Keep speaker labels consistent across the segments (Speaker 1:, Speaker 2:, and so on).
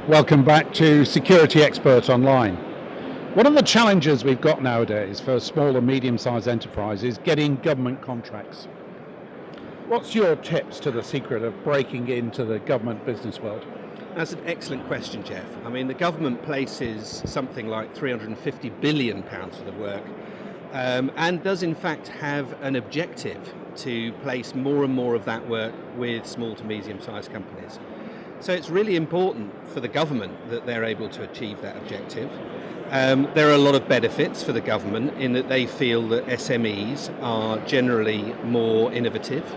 Speaker 1: Welcome back to Security Expert Online. One of the challenges we've got nowadays for small and medium-sized enterprises is getting government contracts. What's your tips to the secret of breaking into the government business world?
Speaker 2: That's an excellent question, Jeff. I mean, the government places something like £350 billion worth of work and does in fact have an objective to place more and more of that work with small to medium-sized companies. So it's really important for the government that they're able to achieve that objective. There are a lot of benefits for the government in that they feel that SMEs are generally more innovative.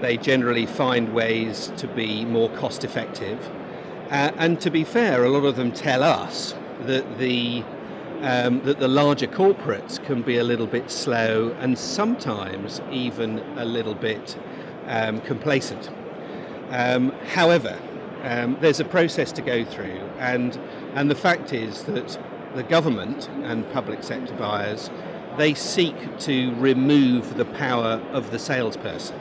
Speaker 2: They generally find ways to be more cost effective. And to be fair, a lot of them tell us that the larger corporates can be a little bit slow and sometimes even a little bit complacent. However, there's a process to go through, and the fact is that the government and public sector buyers, they seek to remove the power of the salesperson.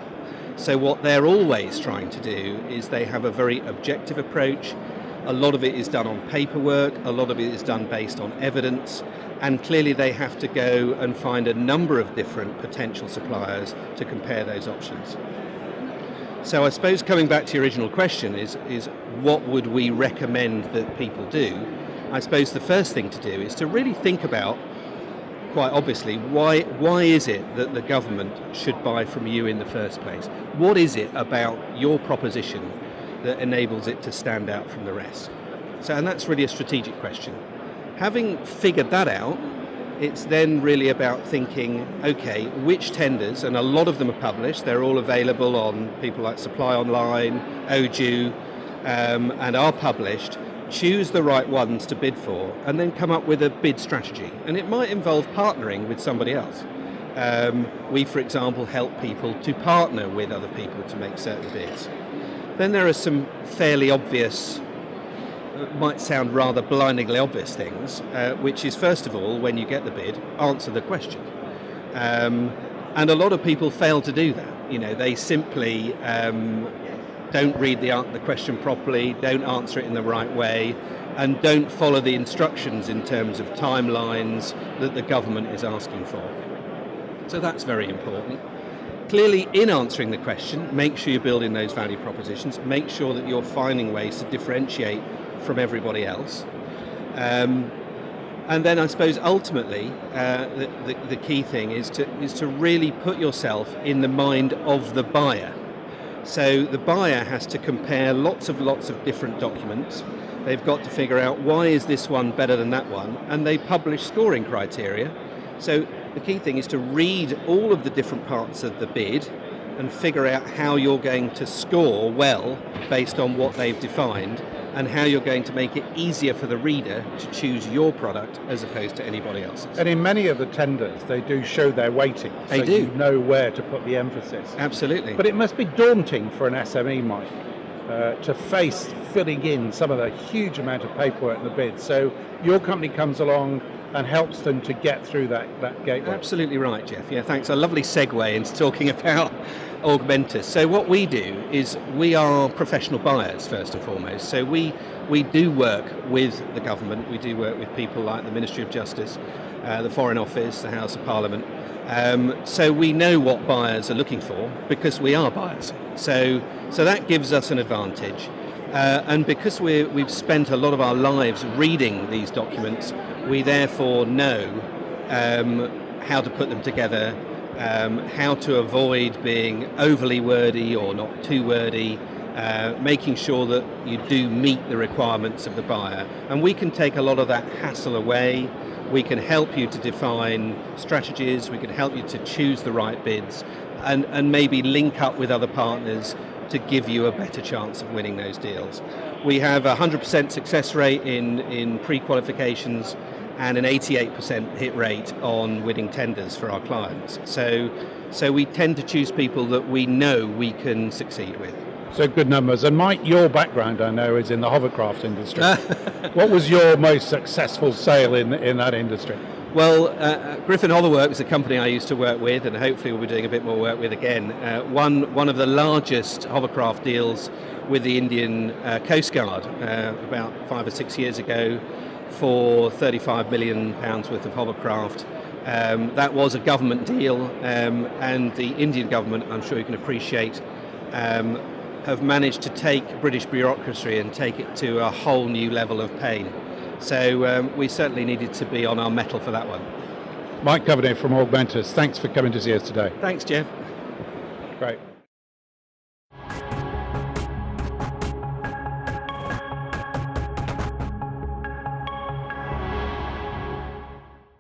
Speaker 2: So what they're always trying to do is they have a very objective approach. A lot of it is done on paperwork, a lot of it is done based on evidence, and clearly they have to go and find a number of different potential suppliers to compare those options. So I suppose coming back to your original question is what would we recommend that people do? I suppose the first thing to do is to really think about, quite obviously, why is it that the government should buy from you in the first place? What is it about your proposition that enables it to stand out from the rest? So, and that's really a strategic question. Having figured that out, it's then really about thinking, okay, which tenders, and a lot of them are published, they're all available on people like Supply Online, Odoo, and are published. Choose the right ones to bid for, and then come up with a bid strategy. And it might involve partnering with somebody else. We, for example, help people to partner with other people to make certain bids. Then there are some fairly obvious, might sound rather blindingly obvious things, which is, first of all, when you get the bid, answer the question. And a lot of people fail to do that. You know, they simply don't read the question properly, don't answer it in the right way, and don't follow the instructions in terms of timelines that the government is asking for. So that's very important. Clearly, in answering the question, make sure you're building those value propositions, make sure that you're finding ways to differentiate from everybody else. And then I suppose ultimately the key thing is to really put yourself in the mind of the buyer. So the buyer has to compare lots of different documents. They've got to figure out why is this one better than that one, and they publish scoring criteria. So the key thing is to read all of the different parts of the bid and figure out how you're going to score well based on what they've defined, and how you're going to make it easier for the reader to choose your product as opposed to anybody else's.
Speaker 1: And in many of the tenders, they do show their weighting.
Speaker 2: They
Speaker 1: so
Speaker 2: do.
Speaker 1: You know where to put the emphasis.
Speaker 2: Absolutely.
Speaker 1: But it must be daunting for an SME, Mike, to face filling in some of the huge amount of paperwork in the bid. So your company comes along and helps them to get through that gateway.
Speaker 2: Absolutely right, Jeff. Yeah, thanks. A lovely segue into talking about Augmentas. So what we do is we are professional buyers first and foremost. So we do work with the government. We do work with people like the Ministry of Justice, the Foreign Office, the House of Parliament. So we know what buyers are looking for because we are buyers. So that gives us an advantage. And because we've spent a lot of our lives reading these documents, we therefore know how to put them together, how to avoid being overly wordy or not too wordy, making sure that you do meet the requirements of the buyer. And we can take a lot of that hassle away. We can help you to define strategies, we can help you to choose the right bids, and maybe link up with other partners to give you a better chance of winning those deals. We have a 100% success rate in pre-qualifications and an 88% hit rate on winning tenders for our clients. So we tend to choose people that we know we can succeed with.
Speaker 1: So good numbers. And Mike, your background, I know, is in the hovercraft industry. What was your most successful sale in that industry?
Speaker 2: Well, Griffin Hollow is a company I used to work with, and hopefully we'll be doing a bit more work with again. One of the largest hovercraft deals with the Indian Coast Guard about 5 or 6 years ago for £35 million worth of hovercraft. That was a government deal, and the Indian government, I'm sure you can appreciate, have managed to take British bureaucracy and take it to a whole new level of pain. So we certainly needed to be on our mettle for that one.
Speaker 1: Mike Coveney from Augmentas, thanks for coming to see us today.
Speaker 2: Thanks, Jeff.
Speaker 1: Great.